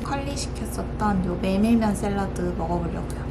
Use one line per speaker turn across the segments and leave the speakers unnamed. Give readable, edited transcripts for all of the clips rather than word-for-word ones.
관리시켰었던 요 메밀면 샐러드 먹어보려고요.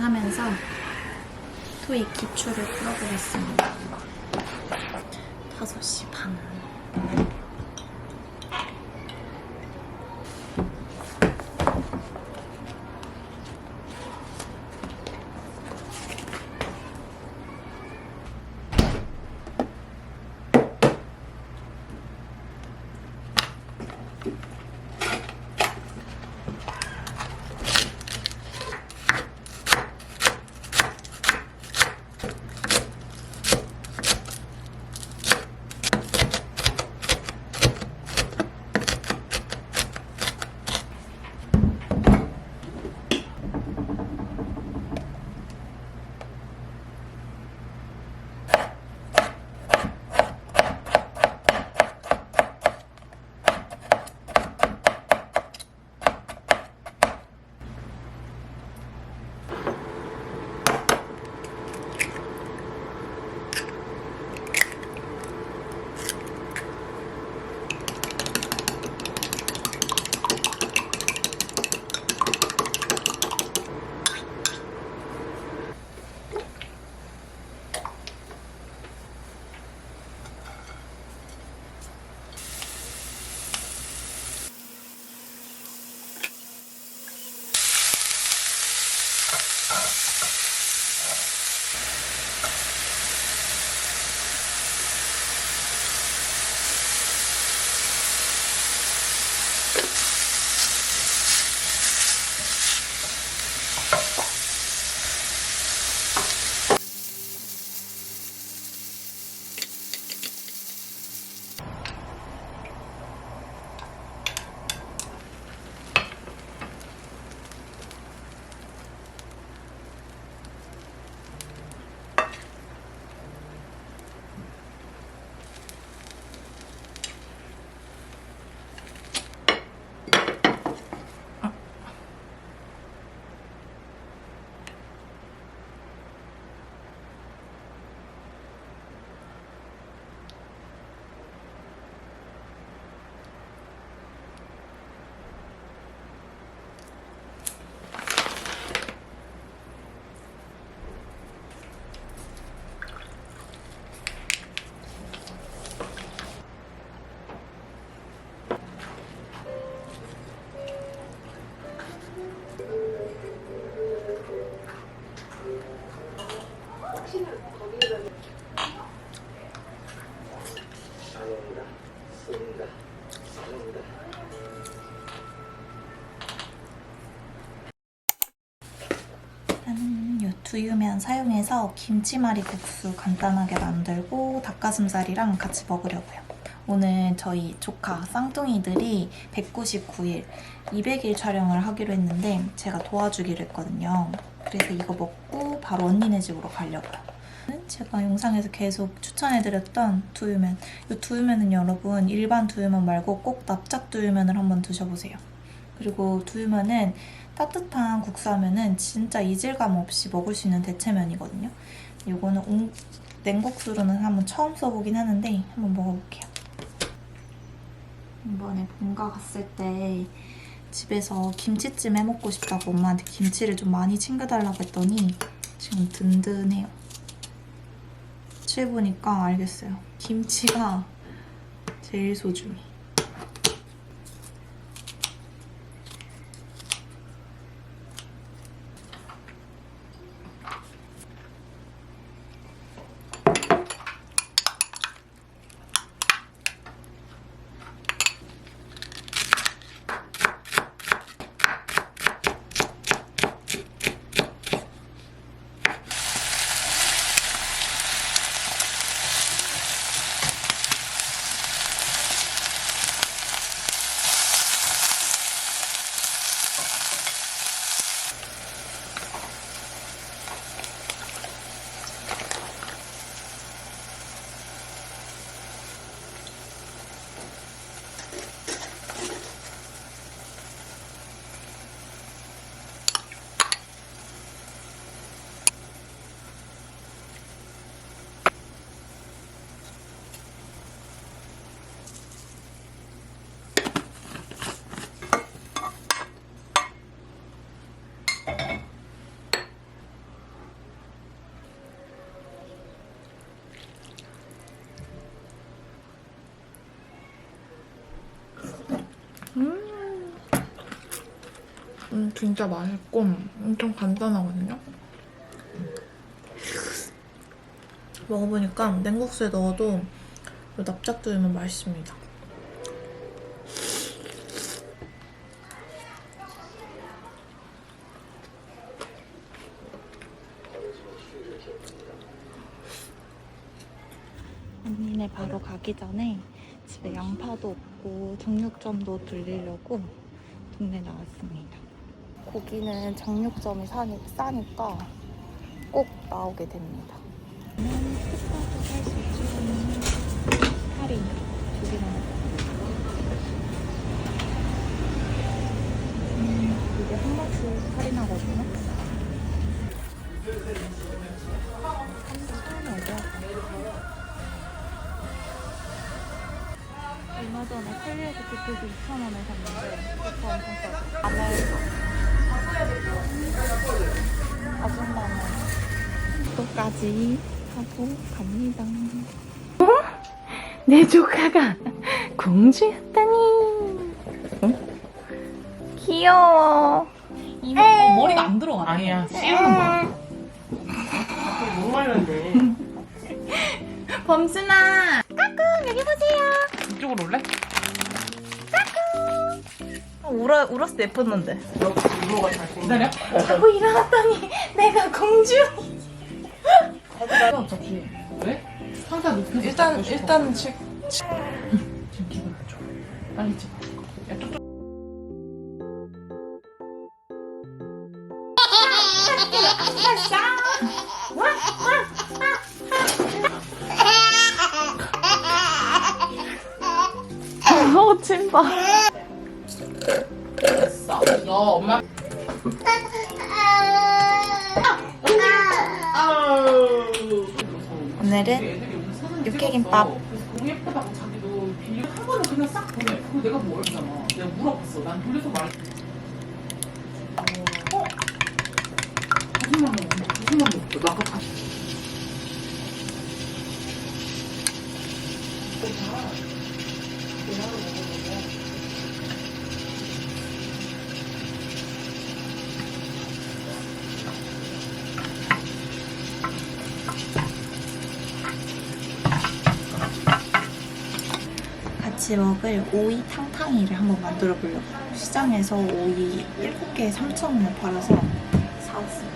하면서 토익 기출을 풀어보겠습니다. 5시 반. 나는 요 두유면 사용해서 김치말이 국수 간단하게 만들고 닭가슴살이랑 같이 먹으려고요. 오늘 저희 조카 쌍둥이들이 199일, 200일 촬영을 하기로 했는데 제가 도와주기로 했거든요. 그래서 이거 먹고 바로 언니네 집으로 가려고요. 제가 영상에서 계속 추천해드렸던 두유면. 이 두유면은 여러분 일반 두유면 말고 꼭 납작 두유면을 한번 드셔보세요. 그리고 두유면은 따뜻한 국수하면은 진짜 이질감 없이 먹을 수 있는 대체면이거든요. 이거는 냉국수로는 한번 처음 써보긴 하는데 한번 먹어볼게요. 이번에 본가 갔을 때 집에서 김치찜 해먹고 싶다고 엄마한테 김치를 좀 많이 챙겨달라고 했더니 지금 든든해요. 취해보니까 알겠어요. 김치가 제일 소중해.
진짜 맛있고 엄청 간단하거든요. 먹어보니까 냉국수에 넣어도 납작두유면 맛있습니다.
언니네 바로 가기 전에 집에 양파도 없고 정육점도 들리려고 동네 나왔습니다. 고기는 정육점이 싸니까 꼭 나오게 됩니다. 스파도 살 수 있는 할인 2개나 이게 한 번씩 할인하거든요. 얼마 전에 컬리에서 굿즈도 2,000원에 샀는데 그거 엄청 싸죠. 아줌마는 또까지 하고 갑니다.
내 조카가 공주였다니.
응? 귀여워.
이마 머리가 안 들어가. 아니야, 씌우는 거야. 너무 말렸네.
범순아. 까꿍 여기 보세요.
이쪽으로 올래?
울었을 때 예뻤는데.
기다려.
자고 일어났더니 내가 공주.
어차피. 왜? 상자 높여서
일단
지금 기분 안 좋아. 빨리 찍어. 야, 뚝뚝.
침봐.
됐어. 너 엄마.
오늘은 육회김밥.
너무 예쁘다고 자기도 빌려 한 번은 그냥 싹 보내. 그거 내가 모르잖아. 내가 물어봤어. 난 돌려서 말했어. 거짓말 먹었어. 거짓말 먹었어. 나 아까 다시.
같이 먹을 오이 탕탕이를 한번 만들어 보려고. 시장에서 오이 7개에 3,000원에 팔아서 사왔어요.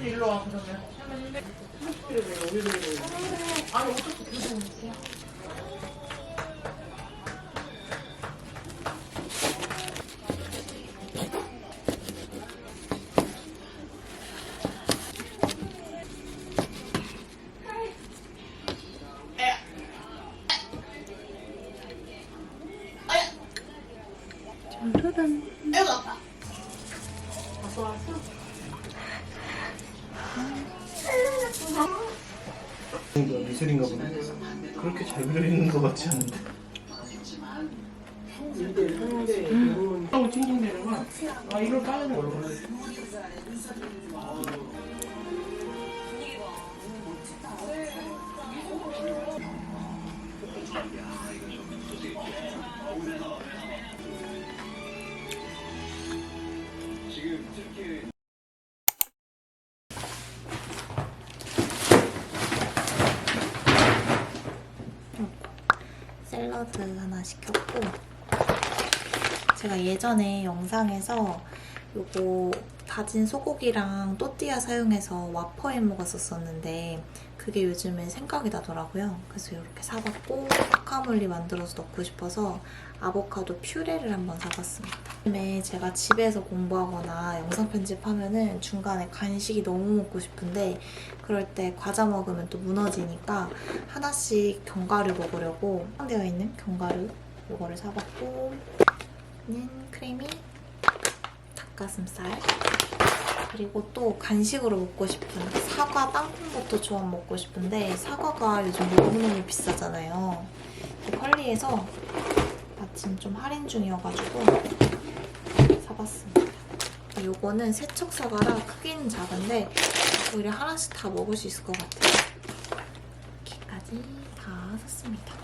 일로 와 그러면. 아니 어떻게 계속 먹어?
짜르란.
아이고 아파. 왔어 왔어.
미술인가 보네. 그렇게 잘 그려있는 것 같지 않은데.
하고 칭칭대는구나. 아 이걸 빠르는 걸로 그래.
샐러드 하나 시켰고, 제가 예전에 영상에서 요거 다진 소고기랑 또띠아 사용해서 와퍼해 먹었었는데 그게 요즘에 생각이 나더라고요. 그래서 이렇게 사봤고, 과카몰리 만들어서 넣고 싶어서 아보카도 퓨레를 한번 사봤습니다. 요즘에 제가 집에서 공부하거나 영상 편집하면은 중간에 간식이 너무 먹고 싶은데 그럴 때 과자 먹으면 또 무너지니까 하나씩 견과류 먹으려고 되어 있는 견과류 요거를 사봤고, 얘는 크래미 닭가슴살, 그리고 또 간식으로 먹고 싶은 사과 땅콩버터 조합 먹고 싶은데 사과가 요즘 너무너무 비싸잖아요. 컬리에서 마침 좀 할인 중이어가지고 사봤습니다. 요거는 세척사과라 크기는 작은데 오히려 하나씩 다 먹을 수 있을 것 같아요. 이렇게까지 다 샀습니다.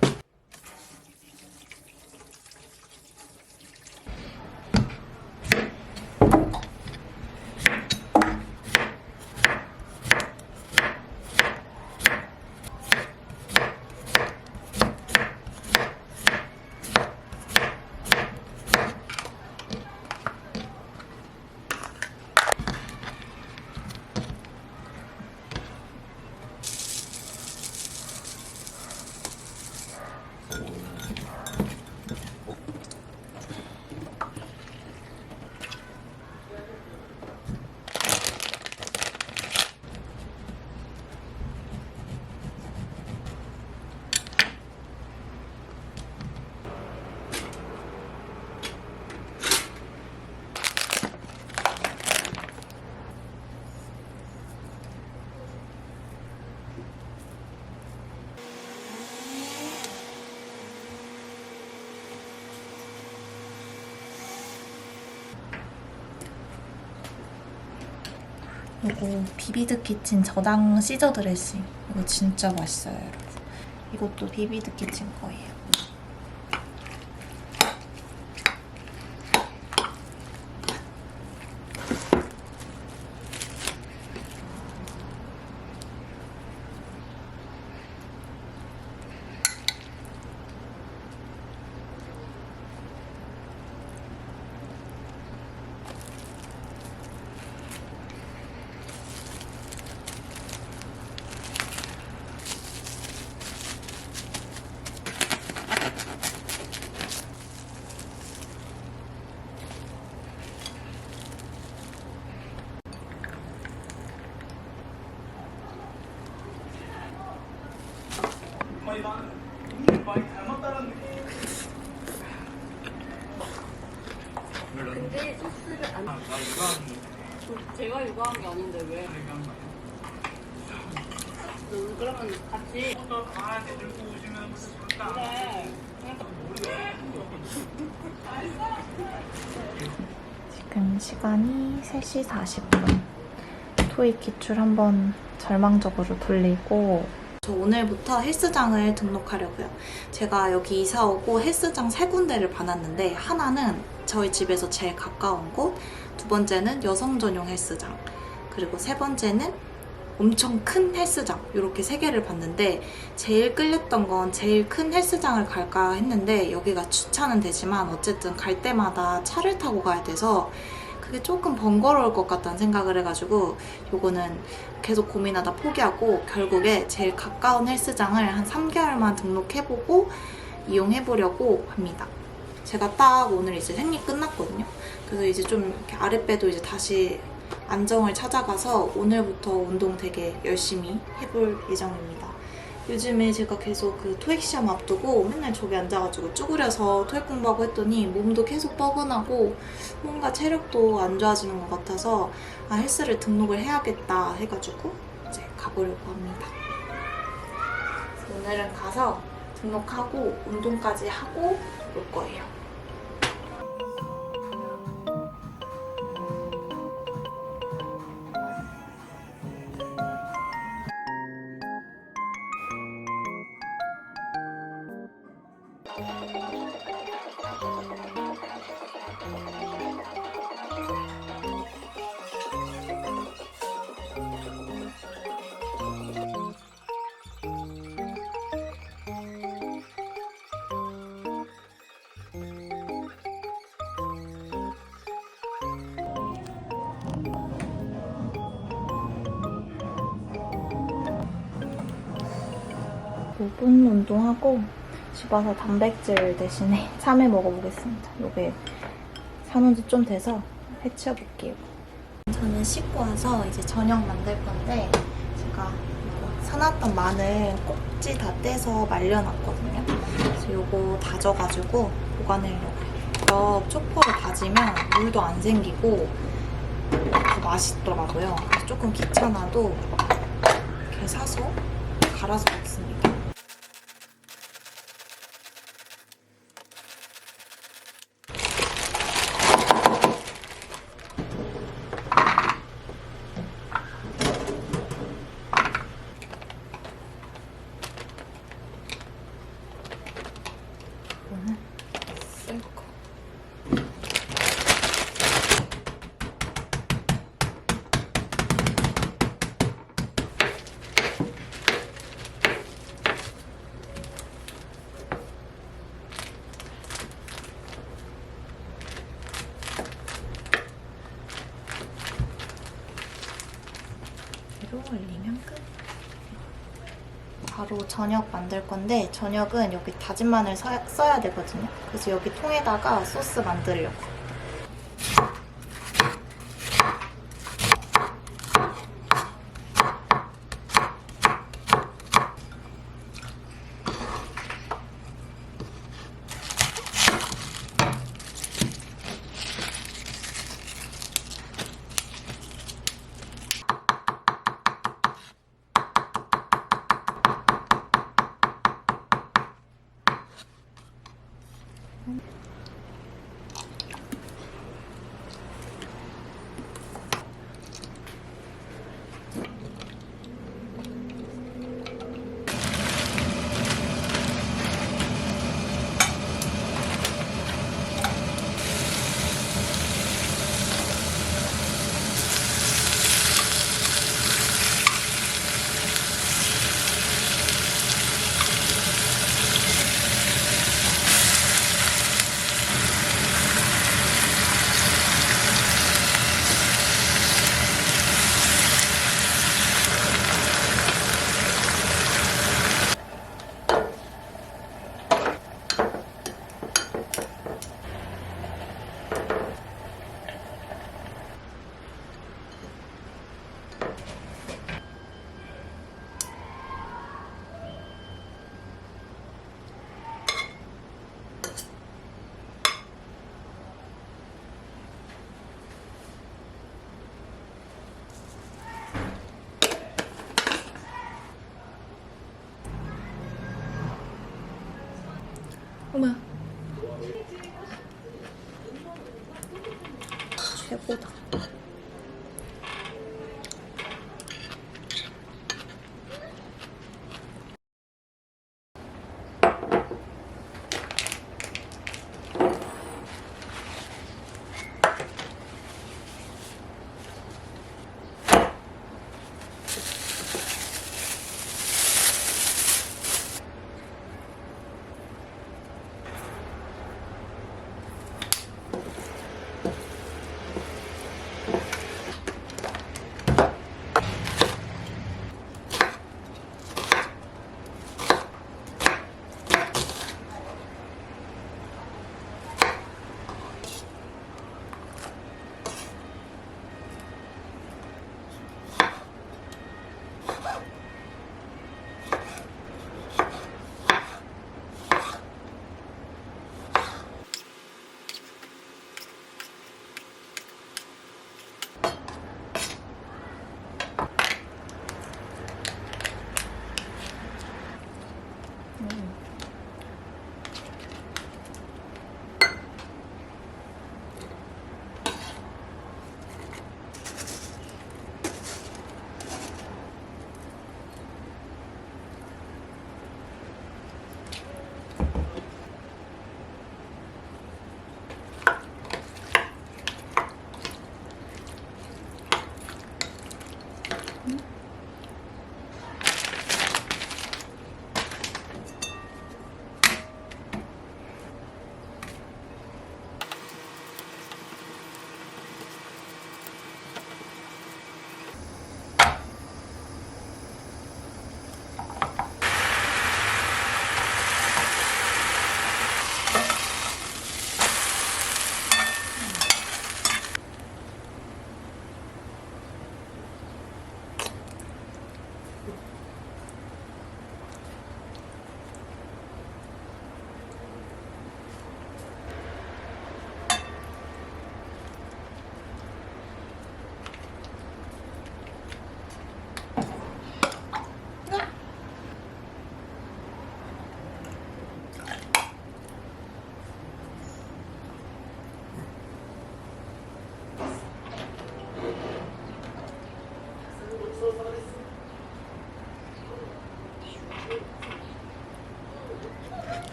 이거 비비드 키친 저당 시저 드레싱. 이거 진짜 맛있어요, 여러분. 이것도 비비드 키친 거예요.
많이 닮았다는 느낌.
근데 소스를 안. 제가 요구한 게 아닌데 왜? 그러면 같이. 그래.
지금 시간이 3시 40분. 토익 기출 한번 절망적으로 돌리고 저 오늘부터 헬스장을 등록하려고요. 제가 여기 이사 오고 헬스장 3군데를 받았는데 하나는 저희 집에서 제일 가까운 곳, 두 번째는 여성 전용 헬스장, 그리고 세 번째는 엄청 큰 헬스장, 이렇게 3개를 봤는데 제일 끌렸던 건 제일 큰 헬스장을 갈까 했는데 여기가 주차는 되지만 어쨌든 갈 때마다 차를 타고 가야 돼서 그게 조금 번거로울 것 같다는 생각을 해가지고 요거는 계속 고민하다 포기하고 결국에 제일 가까운 헬스장을 한 3개월만 등록해보고 이용해보려고 합니다. 제가 딱 오늘 이제 생리 끝났거든요. 그래서 이제 좀 이렇게 아랫배도 이제 다시 안정을 찾아가서 오늘부터 운동 되게 열심히 해볼 예정입니다. 요즘에 제가 계속 그 토익 시험 앞두고 맨날 저기 앉아가지고 쭈그려서 토익 공부하고 했더니 몸도 계속 뻐근하고 뭔가 체력도 안 좋아지는 것 같아서 헬스를 등록을 해야겠다 해가지고 이제 가보려고 합니다. 그래서 오늘은 가서 등록하고 운동까지 하고 올 거예요. 오 분 운동하고 집 와서 단백질 대신에 3회 먹어보겠습니다. 요게 사놓은 지 좀 돼서 해치워볼게요. 저는 씻고 와서 이제 저녁 만들 건데 제가 이거 사놨던 마늘 꼭지 다 떼서 말려놨거든요. 그래서 요거 다져가지고 보관하려고요. 엽 초코를 다지면 물도 안 생기고 더 맛있더라고요. 그래서 조금 귀찮아도 이렇게 사서 갈아서 먹습니다. 이거는 쓸 거. 올리면 끝. 바로 저녁 만들 건데 저녁은 여기 다진 마늘 써야 되거든요. 그래서 여기 통에다가 소스 만들려고. 최고다.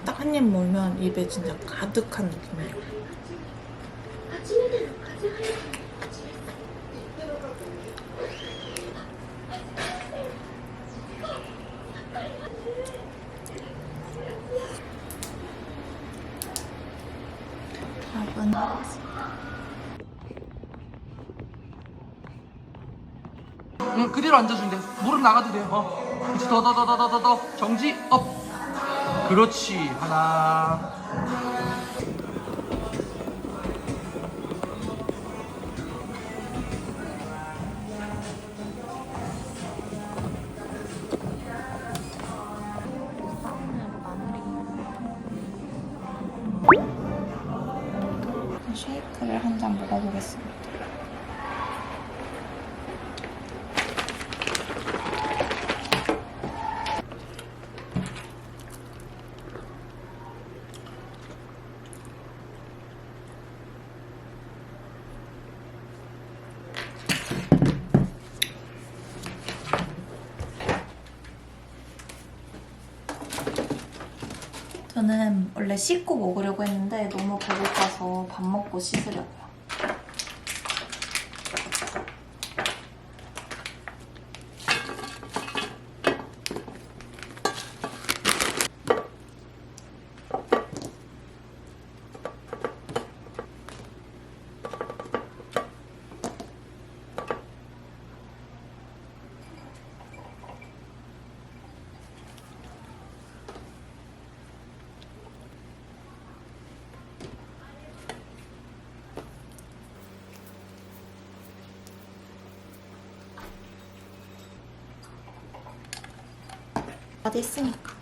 딱 한 입 먹으면 입에 진짜 가득한 느낌이에요. 밥은
응, 그대로 앉아준대. 무릎 나가도 돼. 그렇지. 더. 정지. 업. 그렇지. 하나.
쉐이크를 한 잔 먹어보겠습니다. 저는 원래 씻고 먹으려고 했는데 너무 배고파서 밥 먹고 씻으려고요. 다 됐으니까.